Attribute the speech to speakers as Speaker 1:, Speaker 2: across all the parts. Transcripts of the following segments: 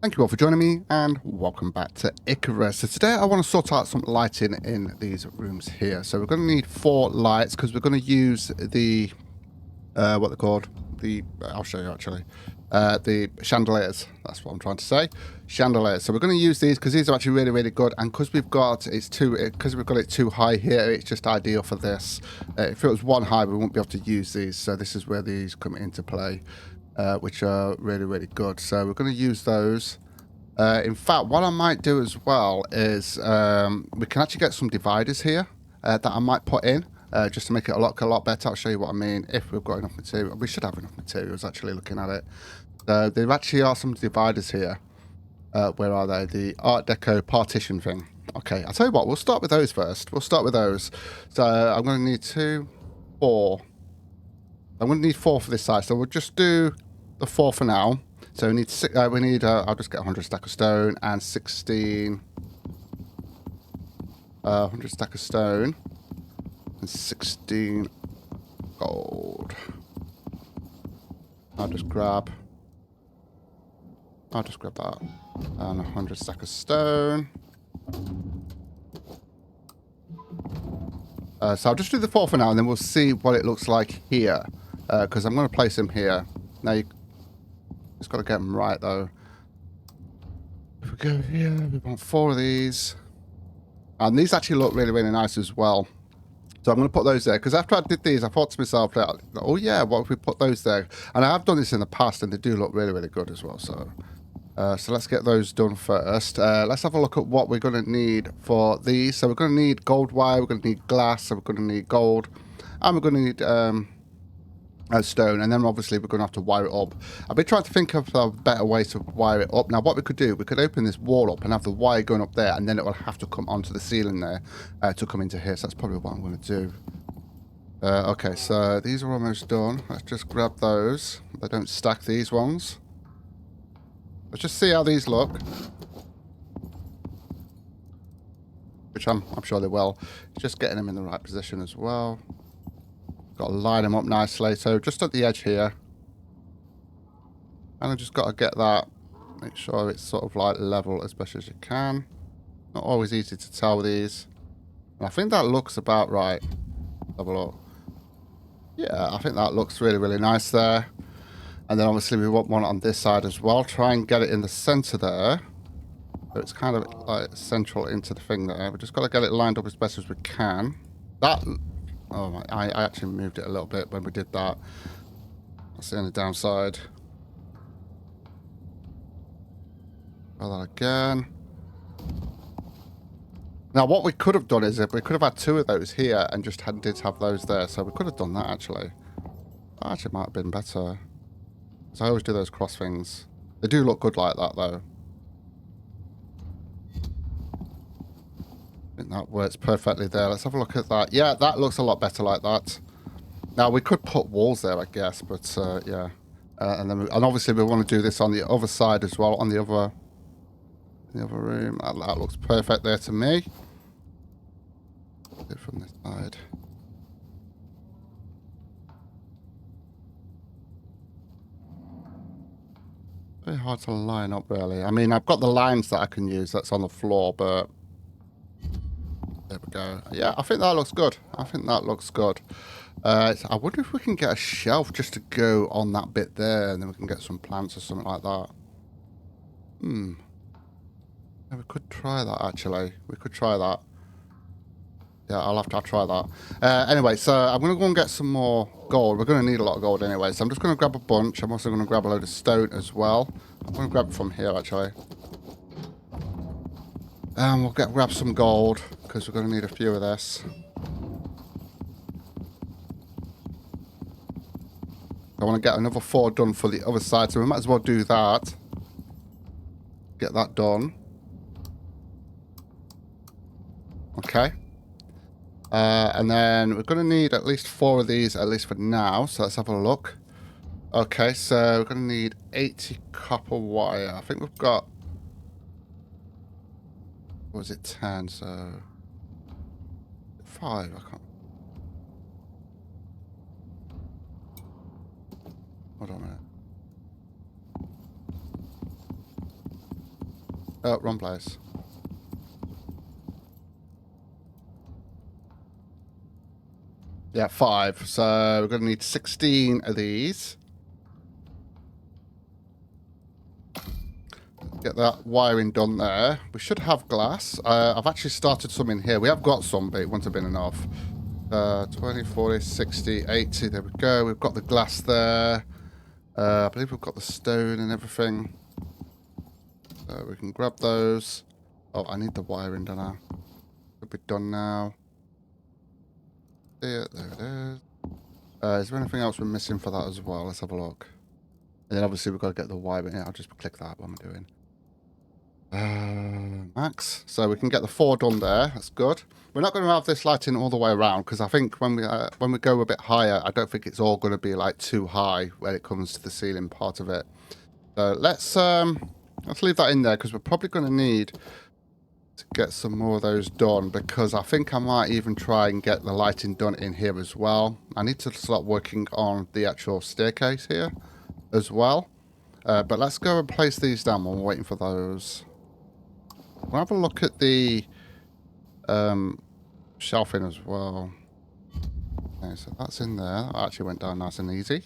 Speaker 1: Thank you all for joining me and welcome back to Icarus. So today I want to sort out some lighting in these rooms here. So we're going to need 4 lights because we're going to use the, what they're called, I'll show you actually, the chandeliers. That's what I'm trying to say, chandeliers. So we're going to use these because these are actually really, really good. And because we've got it too high here, it's just ideal for this. If it was one high, we won't be able to use these. So this is where these come into play. Which are really, really good. So we're going to use those. In fact, what I might do as well is we can actually get some dividers here that I might put in just to make it look a lot better. I'll show you what I mean if we've got enough material. We should have enough materials actually looking at it. There actually are some dividers here. Where are they? The Art Deco partition thing. Okay, I'll tell you what, we'll start with those first. We'll start with those. So I'm going to need 2, 4. I'm going to need 4 for this side. So we'll just do the 4 for now. So we need I'll just get 100 stack of stone and 16 100 stack of stone and 16 gold. I'll just grab that and 100 stack of stone. So I'll just do the 4 for now and then we'll see what it looks like here because I'm going to place them here. Now you just got to get them right though. If we go here, we want 4 of these. And these actually look really, really nice as well. So I'm going to put those there. Because after I did these, I thought to myself, oh yeah, what if we put those there? And I have done this in the past and they do look really, really good as well. So let's get those done first. Let's have a look at what we're going to need for these. So we're going to need gold wire, we're going to need glass, so we're going to need gold. And we're going to need stone, and then obviously we're going to have to wire it up. I've been trying to think of a better way to wire it up. Now what we could do, we could open this wall up and have the wire going up there, and then it will have to come onto the ceiling there to come into here. So that's probably what I'm going to do. Okay, so these are almost done. Let's just grab those. They don't stack, these ones. Let's just see how these look, which I'm sure they will. Just getting them in the right position as well. Got to line them up nicely. So just at the edge here. And I just got to get that. Make sure it's sort of like level as best as you can. Not always easy to tell with these. And I think that looks about right. Have a look. Yeah, I think that looks really, really nice there. And then obviously we want one on this side as well. Try and get it in the center there. So it's kind of like central into the thing there. We've just got to get it lined up as best as we can. That... Oh my, I actually moved it a little bit when we did that. That's the only downside. Try that again. Now what we could have done is if we could have had 2 of those here and just did have those there. So we could have done that actually. That actually might have been better. So I always do those cross things. They do look good like that though. I think that works perfectly there. Let's have a look at that. Yeah, that looks a lot better like that. Now we could put walls there, I guess, but yeah. And obviously we want to do this on the other side as well, on the other room. That looks perfect there to me. Do it from this side. Very hard to line up, really. I mean, I've got the lines that I can use. That's on the floor, but there we go. Yeah, I think that looks good. I think that looks good. I wonder if we can get a shelf just to go on that bit there, and then we can get some plants or something like that. Yeah, we could try that, actually. We could try that. Yeah, I'll try that. Anyway, so I'm going to go and get some more gold. We're going to need a lot of gold anyway, so I'm just going to grab a bunch. I'm also going to grab a load of stone as well. I'm going to grab it from here, actually. And we'll grab some gold, because we're going to need a few of this. I want to get another 4 done for the other side, so we might as well do that. Get that done. Okay. And then we're going to need at least 4 of these, at least for now. So let's have a look. Okay, so we're going to need 80 copper wire. I think we've got... What was it? 10, so... 5, I can't... Hold on a minute. Oh, wrong place. Yeah, 5. So we're going to need 16 of these. Get that wiring done there. We should have glass. I've actually started some in here. We have got some, but it wouldn't have been enough. 20, 40, 60, 80. There we go. We've got the glass there. I believe we've got the stone and everything. So we can grab those. Oh, I need the wiring done now. Should be done now. There it is. Is there anything else we're missing for that as well? Let's have a look. And then obviously we've got to get the wiring. Yeah, I'll just click that while I'm doing. Max. So we can get the 4 done there. That's good. We're not going to have this lighting all the way around because I think when we go a bit higher, I don't think it's all going to be like too high when it comes to the ceiling part of it. So let's leave that in there because we're probably going to need to get some more of those done because I think I might even try and get the lighting done in here as well. I need to start working on the actual staircase here as well. But let's go and place these down while we're waiting for those. We'll have a look at the shelving as well. Okay, so that's in there. That actually went down nice and easy.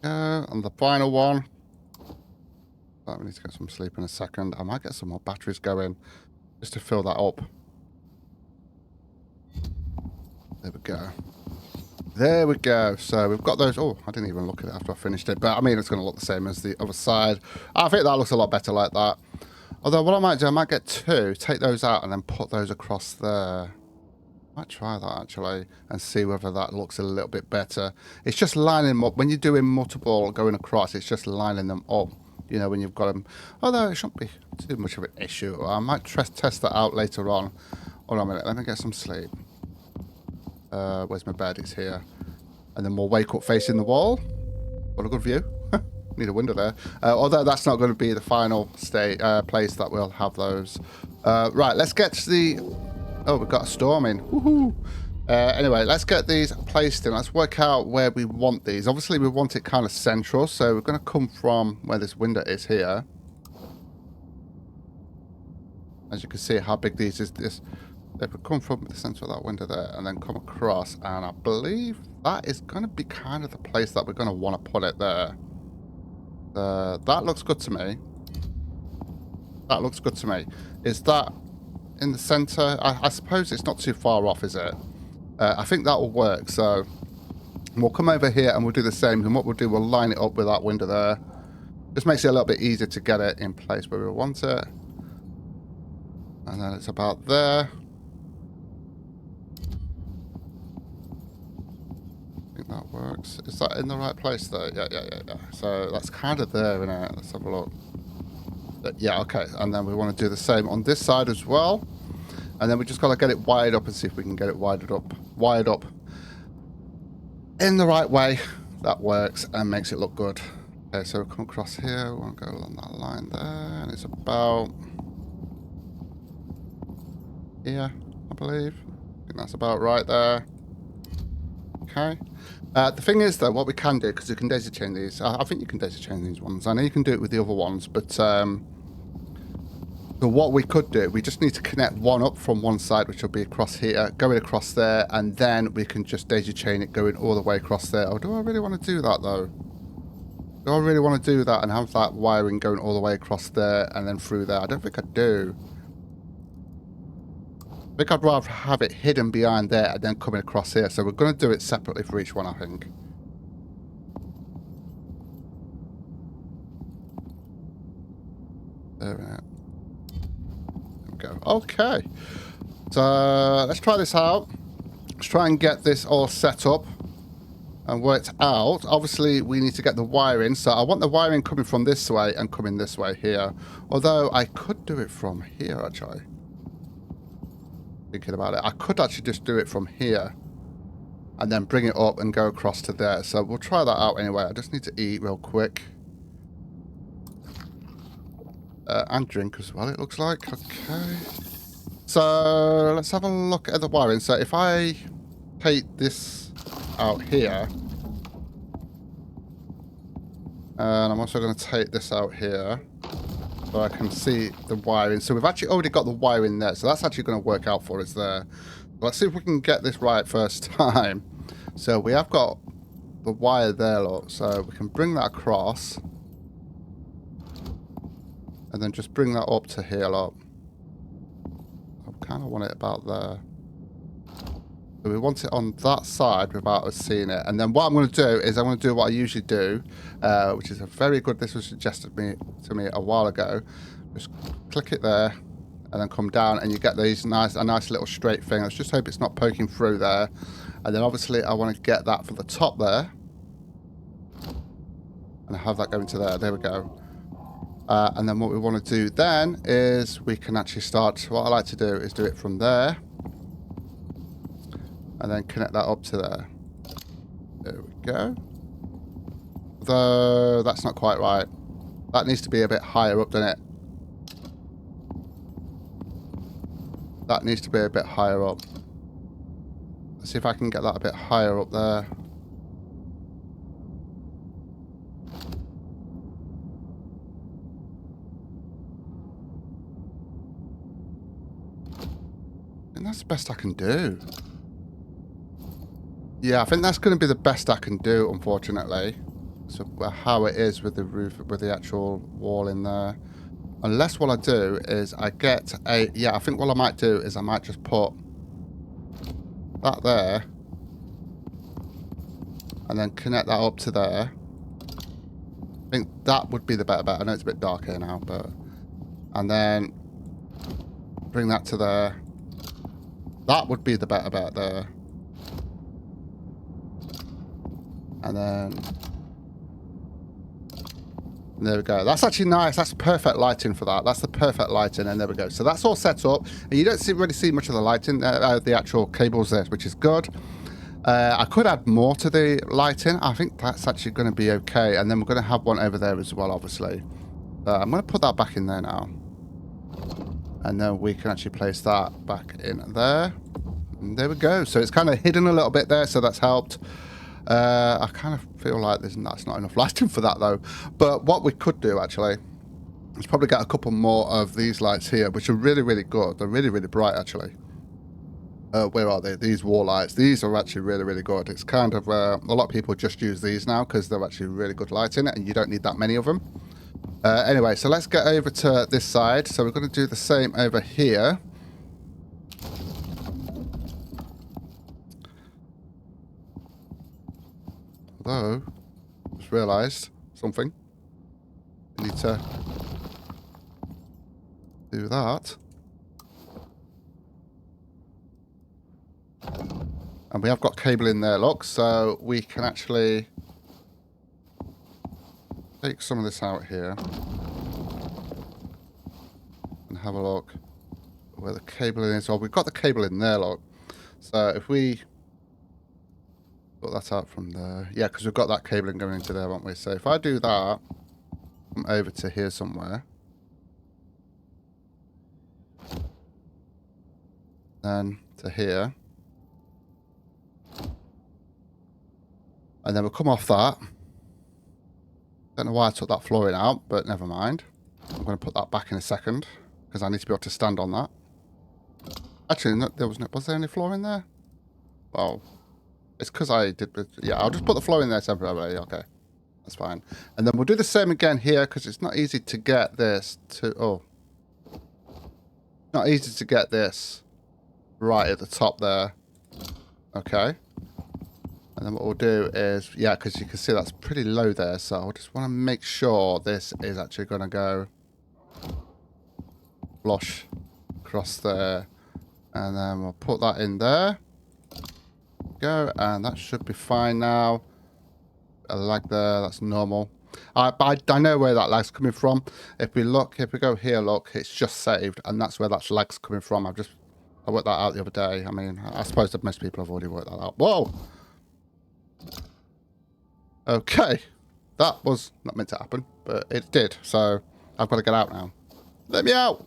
Speaker 1: And the final one. We need to get some sleep in a second. I might get some more batteries going just to fill that up. There we go. There we go. So we've got those. Oh, I didn't even look at it after I finished it. But I mean, it's going to look the same as the other side. I think that looks a lot better like that. Although what I might do, I might get 2, take those out and then put those across there. I might try that actually and see whether that looks a little bit better. It's just lining them up. When you're doing multiple going across, it's just lining them up. You know, when you've got them. Although it shouldn't be too much of an issue. I might test that out later on. Hold on a minute. Let me get some sleep. Where's my bed? It's here. And then we'll wake up facing the wall. What a good view. Need a window there. Although that's not going to be the final place that we'll have those. Right, let's get to the... Oh, we've got a storm in. Woohoo! Anyway, let's get these placed in. Let's work out where we want these. Obviously, we want it kind of central, so we're going to come from where this window is here. As you can see how big these is. If we come from the center of that window there and then come across, and I believe that is going to be kind of the place that we're going to want to put it there. That looks good to me. That looks good to me. Is that in the center? I suppose it's not too far off, is it? I think that will work. So we'll come over here and we'll do the same. And what we'll do, we'll line it up with that window there. Just makes it a little bit easier to get it in place where we want it. And then it's about there. I think that works. Is that in the right place though? Yeah. So that's kind of there, isn't it? Let's have a look. Yeah, okay. And then we want to do the same on this side as well. And then we just got to get it wired up and see if we can get it wired up in the right way. That works and makes it look good. Okay, so we'll come across here. We won't go along that line there. And it's about here, I believe. I think that's about right there. Okay. The thing is, though, what we can do, because you can daisy chain these. I think you can daisy chain these ones. I know you can do it with the other ones, but... So what we could do, we just need to connect one up from one side, which will be across here, going across there, and then we can just daisy chain it going all the way across there. Or do I really want to do that, though? Do I really want to do that and have that wiring going all the way across there and then through there? I don't think I do. I think I'd rather have it hidden behind there and then coming across here. So we're going to do it separately for each one, I think. There we go. Go. Okay, so let's try this out. Let's try and get this all set up and worked out. Obviously, we need to get the wiring. So I want the wiring coming from this way and coming this way here. Although I could do it from here, actually. Thinking about it, I could actually just do it from here and then bring it up and go across to there. So we'll try that out anyway. I just need to eat real quick. And drink as well, it looks like. Okay. So let's have a look at the wiring. So if I take this out here, and I'm also going to take this out here so I can see the wiring. So we've actually already got the wiring there, so that's actually going to work out for us there. Let's see if we can get this right first time. So we have got the wire there, look, so we can bring that across and then just bring that up to here, look. I kind of want it about there. So we want it on that side without us seeing it. And then what I'm going to do is I'm going to do what I usually do, which is a very good, this was suggested to me a while ago. Just click it there and then come down and you get these a nice little straight thing. Let's just hope it's not poking through there. And then obviously I want to get that for the top there. And have that going to there. There we go. And then what we want to do then is we can actually start, what I like to do is do it from there. And then connect that up to there. There we go. Though that's not quite right. That needs to be a bit higher up, doesn't it? That needs to be a bit higher up. Let's see if I can get that a bit higher up there. And that's the best I can do. Yeah, I think that's going to be the best I can do, unfortunately. So how it is with the roof, with the actual wall in there. Unless what I do is I get a... Yeah, I think what I might do is I might just put that there. And then connect that up to there. I think that would be the better bet. I know it's a bit dark here now, but... And then bring that to there. That would be the better bet there. And then there we go. That's actually nice. That's perfect lighting for that. That's the perfect lighting, and there we go. So that's all set up, and you don't really see much of the lighting, the actual cables there, which is good. I could add more to the lighting. I think that's actually going to be okay, and then we're going to have one over there as well, obviously. I'm going to put that back in there now, and then we can actually place that back in there. And there we go. So it's kind of hidden a little bit there, so that's helped. I kind of feel like that's not enough lighting for that though. But what we could do actually is probably get a couple more of these lights here, which are really, really good. They're really, really bright actually. Where are they? These wall lights. These are actually really, really good. It's kind of, a lot of people just use these now because they're actually really good lighting and you don't need that many of them. Anyway, so let's get over to this side. So we're going to do the same over here. Although, just realised something. We need to do that. And we have got cable in there, look, so we can actually take some of this out here and have a look where the cable is. Well, we've got the cable in there, look. So if we put that out from there. Yeah, because we've got that cabling going into there, haven't we? So if I do that, come over to here somewhere. Then to here. And then we'll come off that. Don't know why I took that flooring out, but never mind. I'm going to put that back in a second, because I need to be able to stand on that. Actually, no, was there any flooring there? Well... It's because I did... Yeah, I'll just put the floor in there temporarily. Okay, that's fine. And then we'll do the same again here, because it's not easy to get this to... Oh. Not easy to get this right at the top there. Okay. And then what we'll do is... Yeah, because you can see that's pretty low there, so I just want to make sure this is actually going to go flush across there. And then we'll put that in there. Go, and that should be fine now. A lag there, that's normal. I know where that lag's coming from. If we go here, look, it's just saved, and that's where that lag's coming from. I worked that out the other day. I mean, I suppose that most people have already worked that out. Whoa! Okay. That was not meant to happen, but it did, so I've got to get out now. Let me out.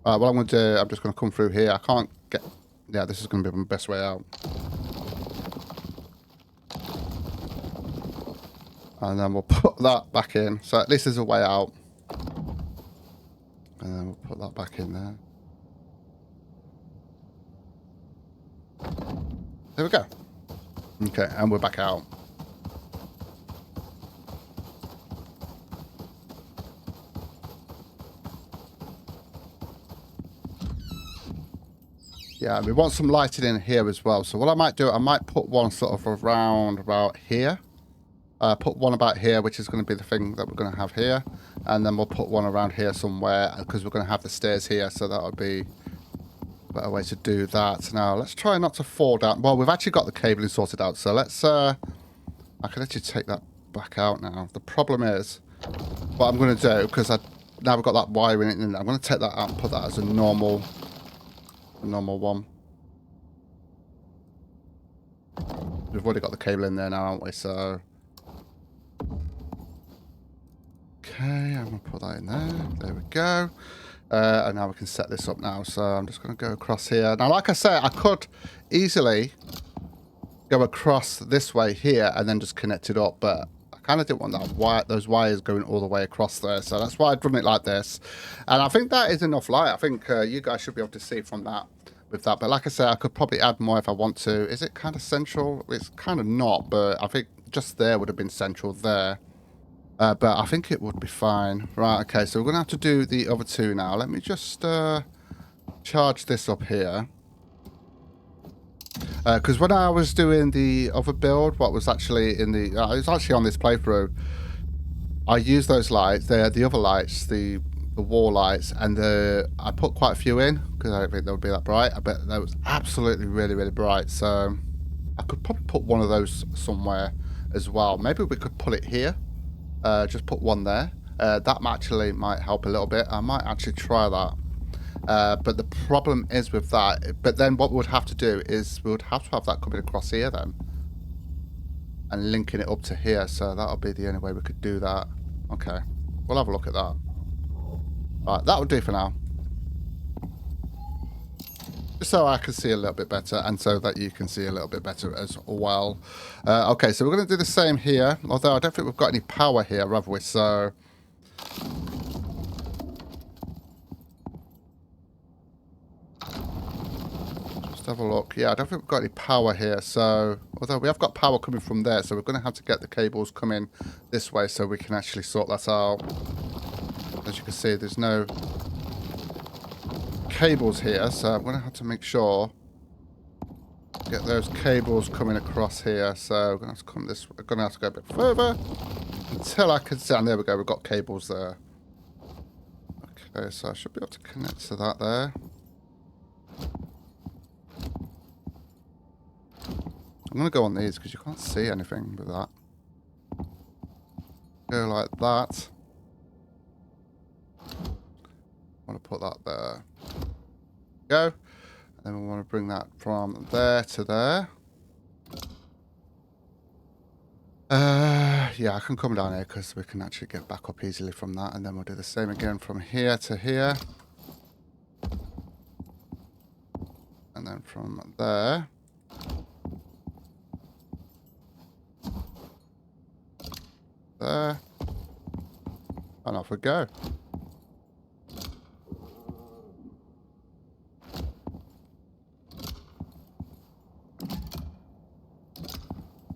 Speaker 1: All right, what I'm going to do, I'm just going to come through here. I can't get... Yeah, this is going to be my best way out. And then we'll put that back in. So at least there's a way out. And then we'll put that back in there. There we go. Okay, and we're back out. Yeah, we want some lighting in here as well. So what I might do, I might put one sort of around about here. Put one about here, which is going to be the thing that we're going to have here. And then we'll put one around here somewhere, because we're going to have the stairs here. So that would be a better way to do that. Now, let's try not to fall down. Well, we've actually got the cabling sorted out. So let's... I can actually take that back out now. The problem is, what I'm going to do, because now we've got that wire in it, and I'm going to take that out and put that as a normal one. We've already got the cable in there now, haven't we? So, okay, I'm going to put that in there. There we go. And now we can set this up now. So I'm just going to go across here. Now, like I say, I could easily go across this way here and then just connect it up, but I kind of didn't want that those wires going all the way across there. So that's why I've done it like this. And I think that is enough light. I think you guys should be able to see from that with that. But like I say, I could probably add more if I want to. Is it kind of central? It's kind of not, but I think just there would have been central there. But I think it would be fine. Right, okay, so we're going to have to do the other two now. Let me just charge this up here. Because when I was doing the other build, what was actually in the... it was actually on this playthrough. I used those lights, the other lights, the wall lights, and I put quite a few in, because I don't think they would be that bright. I bet that was absolutely really, really bright. So I could probably put one of those somewhere as well. Maybe we could put it here. Just put one there. That actually might help a little bit. I might actually try that. But the problem is with that, but then what we would have to do is we would have to have that coming across here then. And linking it up to here, so that'll be the only way we could do that. Okay, we'll have a look at that. Alright, that will do for now. Just so I can see a little bit better, and so that you can see a little bit better as well. Okay, so we're going to do the same here, although I don't think we've got any power here, have we? So... have a look. Yeah, I don't think we've got any power here, so although we have got power coming from there, so we're going to have to get the cables coming this way so we can actually sort that out. As you can see, there's no cables here, so I'm going to have to make sure get those cables coming across here. So we're going to have to come this way. We're going to have to go a bit further until I can see. And there we go, we've got cables there. Okay, so I should be able to connect to that there. I'm going to go on these because you can't see anything with that. Go like that. I want to put that there. Go. And then we want to bring that from there to there. Yeah, I can come down here because we can actually get back up easily from that. And then we'll do the same again from here to here. And then from there. There. And off we go.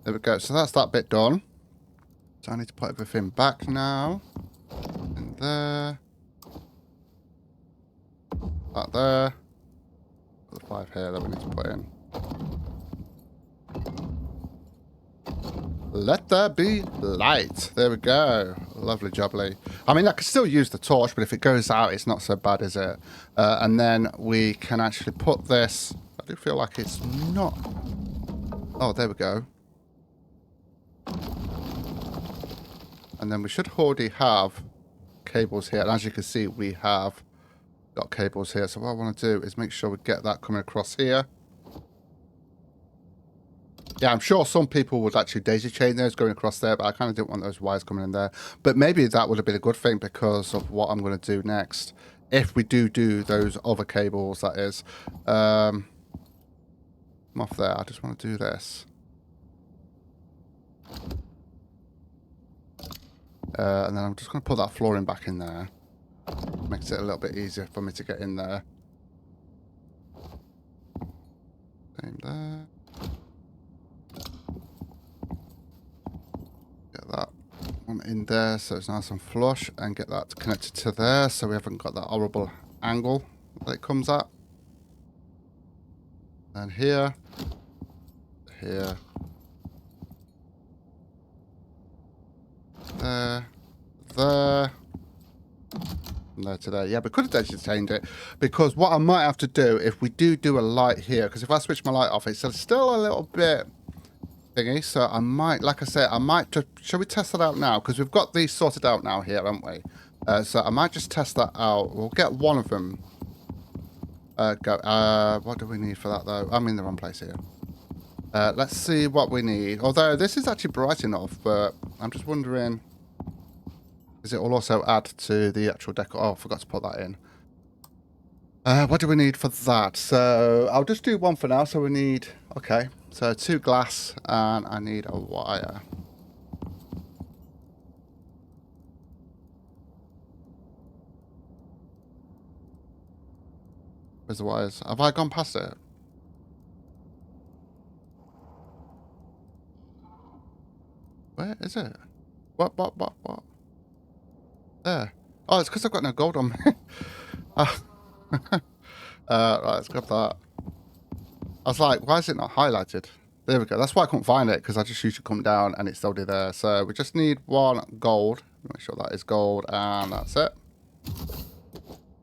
Speaker 1: There we go. So that's that bit done. So I need to put everything back now. And there. That there. The 5 here that we need to put in. Let there be light. There we go. Lovely jubbly. I mean, I can still use the torch, but if it goes out, it's not so bad, is it? And then we can actually put this... I do feel like it's not... Oh, there we go. And then we should already have cables here. And as you can see, we have got cables here. So what I want to do is make sure we get that coming across here. Yeah, I'm sure some people would actually daisy chain those going across there, but I kind of didn't want those wires coming in there. But maybe that would have been a good thing because of what I'm going to do next. If we do those other cables, that is. I'm off there. I just want to do this. And then I'm just going to put that flooring back in there. Makes it a little bit easier for me to get in there. Same there. Get that one in there so it's nice and flush, and get that connected to there so we haven't got that horrible angle that it comes at. And here, there, there, and there to there. Yeah, we could have actually changed it, because what I might have to do if we do a light here, because if I switch my light off, it's still a little bit thingy, so I might, like I said, I might just, shall we test that out now? Because we've got these sorted out now here, haven't we? So I might just test that out. We'll get one of them. What do we need for that, though? I'm in the wrong place here. Let's see what we need. Although this is actually bright enough, but I'm just wondering, is it will also add to the actual decor? Oh, I forgot to put that in. What do we need for that? So I'll just do one for now. So we need, okay, so 2 glass, and I need a wire. Where's the wires? Have I gone past it? Where is it? What? There. Oh, it's because I've got no gold on me. Right, let's grab that. I was like, why is it not highlighted? There we go. That's why I couldn't find it, because I just usually come down and it's already there. So we just need 1 gold. Make sure that is gold, and that's it.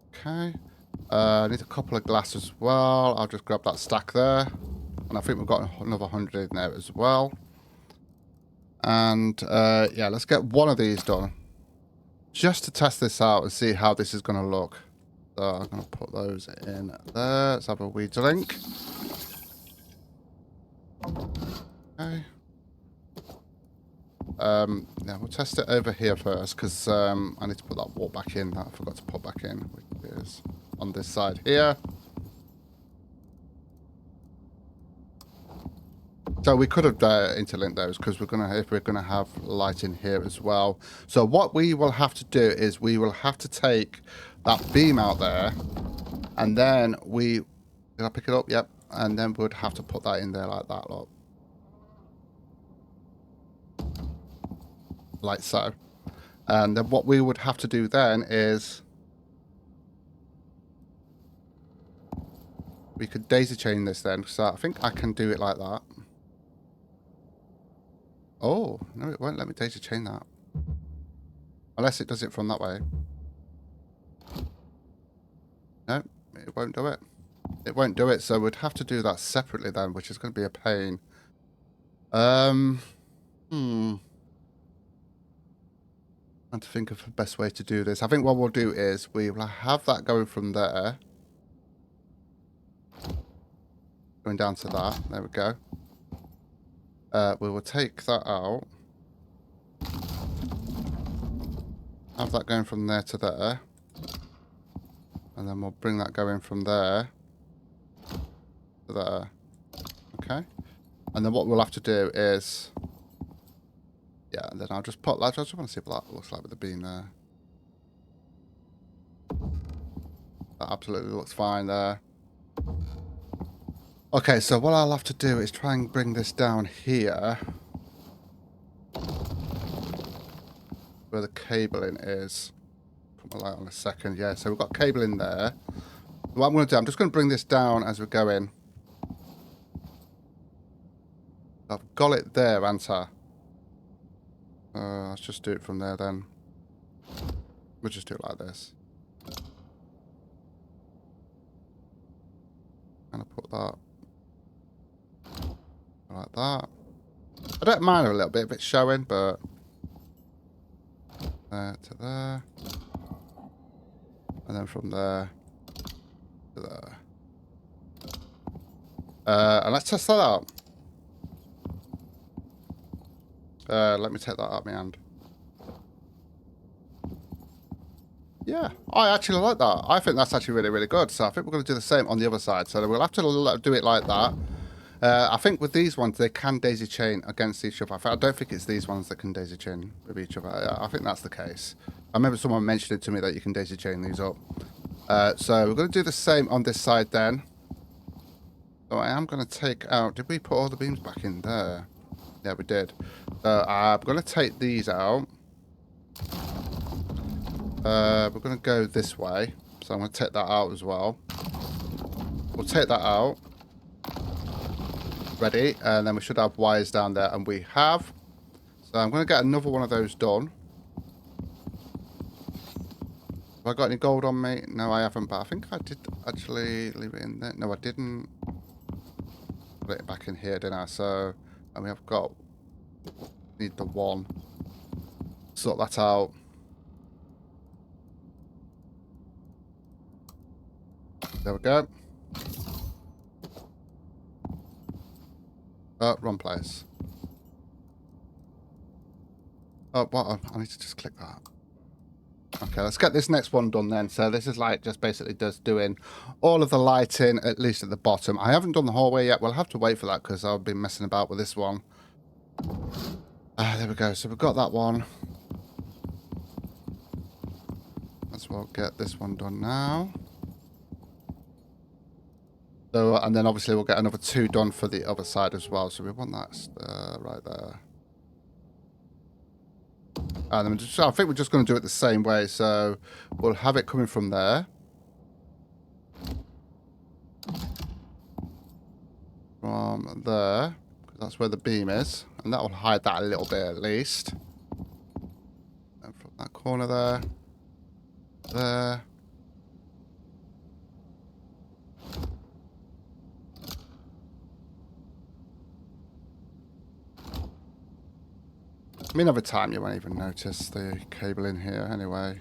Speaker 1: Okay. I need a couple of glass as well. I'll just grab that stack there. And I think we've got another 100 in there as well. And yeah, let's get one of these done. Just to test this out and see how this is going to look. So I'm going to put those in there. Let's have a wee drink. Okay. Yeah, we'll test it over here first, because I need to put that wall back in that I forgot to put back in, which is on this side here. So we could have interlinked those, because if we're gonna have light in here as well. So what we will have to do is we will have to take that beam out there, and then did I pick it up? Yep. And then we'd have to put that in there like that, look. Like so. And then what we would have to do then is we could daisy chain this then. So I think I can do it like that. Oh, no, it won't let me daisy chain that. Unless it does it from that way. No, it won't do it. It won't do it, so we'd have to do that separately then, which is going to be a pain. Trying to think of the best way to do this. I think what we'll do is we will have that going from there. Going down to that. There we go. We will take that out. Have that going from there to there. And then we'll bring that going from there to there. Okay. And then what we'll have to do is... yeah, and then I'll just put that. I just want to see what that looks like with the beam there. That absolutely looks fine there. Okay, so what I'll have to do is try and bring this down here. Where the cabling is. Put my light on a second. Yeah, so we've got cable in there. What I'm going to do, I'm just going to bring this down as we go in. I've got it there, haven't I? Let's just do it from there then. We'll just do it like this. And I put that like that. I don't mind a little bit if it's showing, but there to there. And then from there to there. And let's test that out. Let me take that out of my hand. Yeah, I actually like that. I think that's actually really, really good. So I think we're going to do the same on the other side. So we'll have to do it like that. I think with these ones, they can daisy chain against each other. I don't think it's these ones that can daisy chain with each other. I think that's the case. I remember someone mentioned it to me that you can daisy chain these up. So we're going to do the same on this side then. So I am going to take out... Did we put all the beams back in there? Yeah, we did. So I'm going to take these out. We're going to go this way. So I'm going to take that out as well. We'll take that out. Ready. And then we should have wires down there. And we have. So I'm going to get another one of those done. Have I got any gold on me? No, I haven't. But I think I did actually leave it in there. No, I didn't. Put it back in here, didn't I? So, and we have got... Need the one. Sort that out. There we go. Oh, wrong place. Oh, what? I need to just click that. Okay, let's get this next one done then. So this is like just basically just doing all of the lighting, at least at the bottom. I haven't done the hallway yet. We'll have to wait for that because I've been messing about with this one. There we go. So we've got that one. Let's well get this one done now. So, and then obviously we'll get another 2 done for the other side as well. So we want that right there. And then I think we're just going to do it the same way. So we'll have it coming from there. From there. Because that's where the beam is. And that will hide that a little bit at least. And from that corner there. There. I mean, over time you won't even notice the cable in here anyway.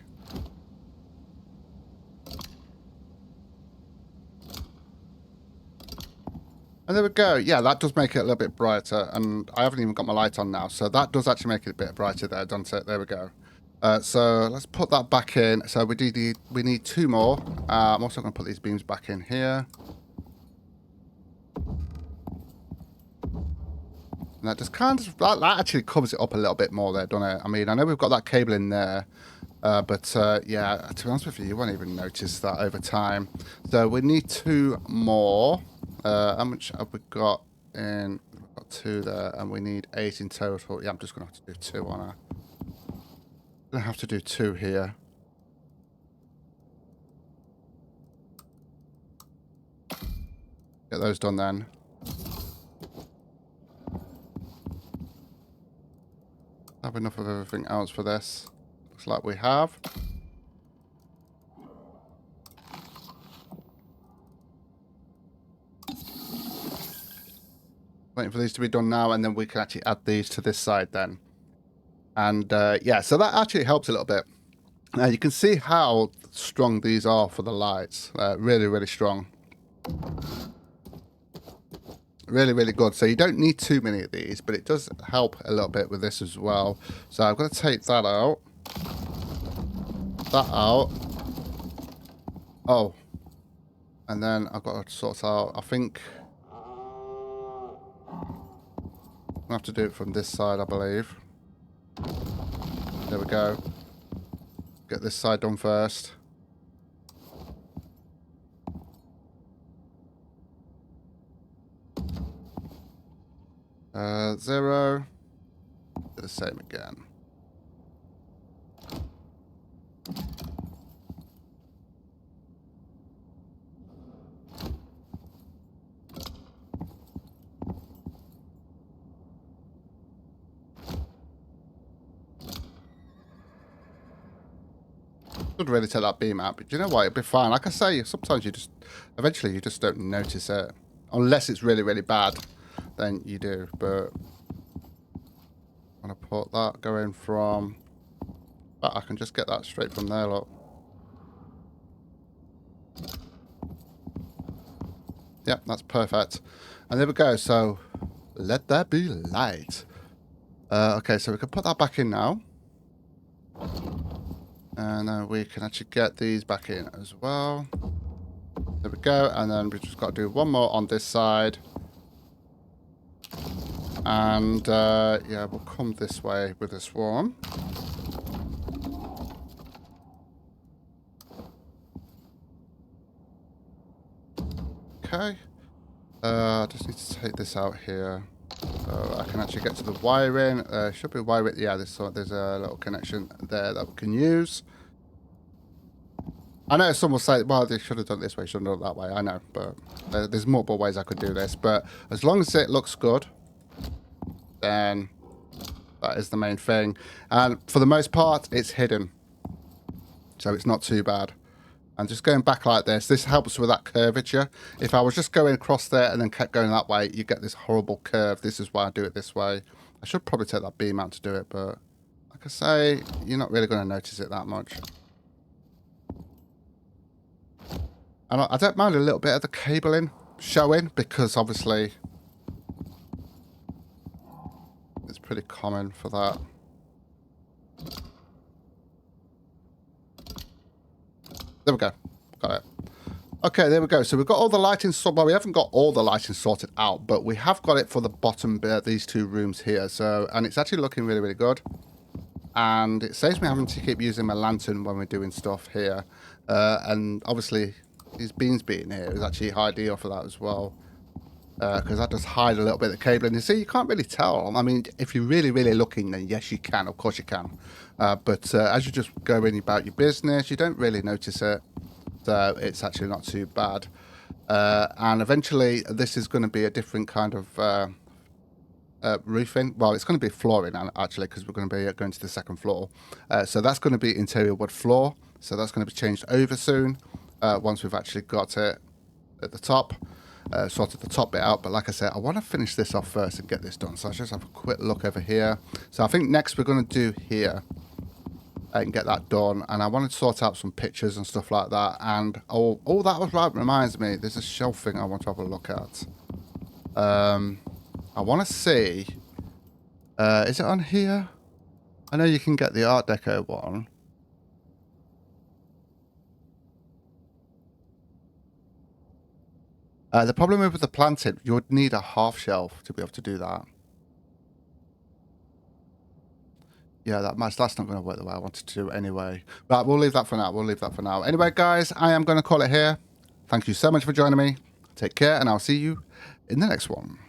Speaker 1: And there we go. Yeah, that does make it a little bit brighter. And I haven't even got my light on now. So that does actually make it a bit brighter there, doesn't it? There we go. So let's put that back in. So we need 2 more. I'm also going to put these beams back in here. And that just kind of, that actually covers it up a little bit more there, doesn't it? I mean, I know we've got that cable in there, but yeah, to be honest with you won't even notice that over time. So we need 2 more. How much have we got in? We've got 2 there, and we need 8 in total. Yeah, I'm just going to have to do 2 on her. I'm going to have to do 2 here. Get those done then. Have enough of everything else for this. Looks like we have. Waiting for these to be done now, and then we can actually add these to this side then. And yeah, so that actually helps a little bit. Now you can see how strong these are for the lights. Really, really strong. Really, really good. So you don't need too many of these, but it does help a little bit with this as well. So I'm going to take that out. That out. Oh. And then I've got to sort out, I think... I have to do it from this side, I believe. There we go. Get this side done first. Zero. Do the same again. Should really take that beam out, but you know what? It'll be fine. Like I say, sometimes you just, eventually you just don't notice it. Unless it's really, really bad, then you do. But I'm going to put that going from, but I can just get that straight from there, look. Yep, that's perfect. And there we go. So let that be light. Okay, so we can put that back in now. And then we can actually get these back in as well. There we go. And then we've just got to do one more on this side. And yeah, we'll come this way with this one. Okay. I just need to take this out here. So I can actually get to the wiring. Should be wiring. Yeah, there's a little connection there that we can use. I know some will say, well, they should have done it this way, shouldn't have done it that way. I know, but there's multiple ways I could do this. But as long as it looks good, then that is the main thing. And for the most part, it's hidden. So it's not too bad. And just going back like this helps with that curvature. If I was just going across there and then kept going that way, you get this horrible curve. This is why I do it this way. I should probably take that beam out to do it, but like I say, you're not really going to notice it that much. And I don't mind a little bit of the cabling showing because obviously it's pretty common for that. There we go. Got it. Okay, there we go. So we've got all the lighting sorted. Well, we haven't got all the lighting sorted out, but we have got it for the bottom bit, these two rooms here. So, and it's actually looking really, really good. And it saves me having to keep using my lantern when we're doing stuff here. And obviously, these beams being here is actually ideal for that as well. Because that does hide a little bit of the cabling. You see, you can't really tell. I mean, if you're really, really looking, then yes, you can. Of course you can. But as you just go in about your business, you don't really notice it. So it's actually not too bad. And eventually, this is going to be a different kind of roofing. Well, it's going to be flooring, actually, because we're going to be going to the second floor. So that's going to be interior wood floor. So that's going to be changed over soon once we've actually got it at the top. Sorted the top bit out, but like I said, I want to finish this off first and get this done. So I'll just have a quick look over here. So I think next we're going to do here and get that done. And I want to sort out some pictures and stuff like that. And that was right, reminds me, there's a shelf thing I want to have a look at. I want to see, is it on here? I know you can get the Art Deco one. The problem with the planting, you would need a half shelf to be able to do that. Yeah, that's not going to work the way I wanted to anyway. But we'll leave that for now. We'll leave that for now. Anyway, guys, I am going to call it here. Thank you so much for joining me. Take care, and I'll see you in the next one.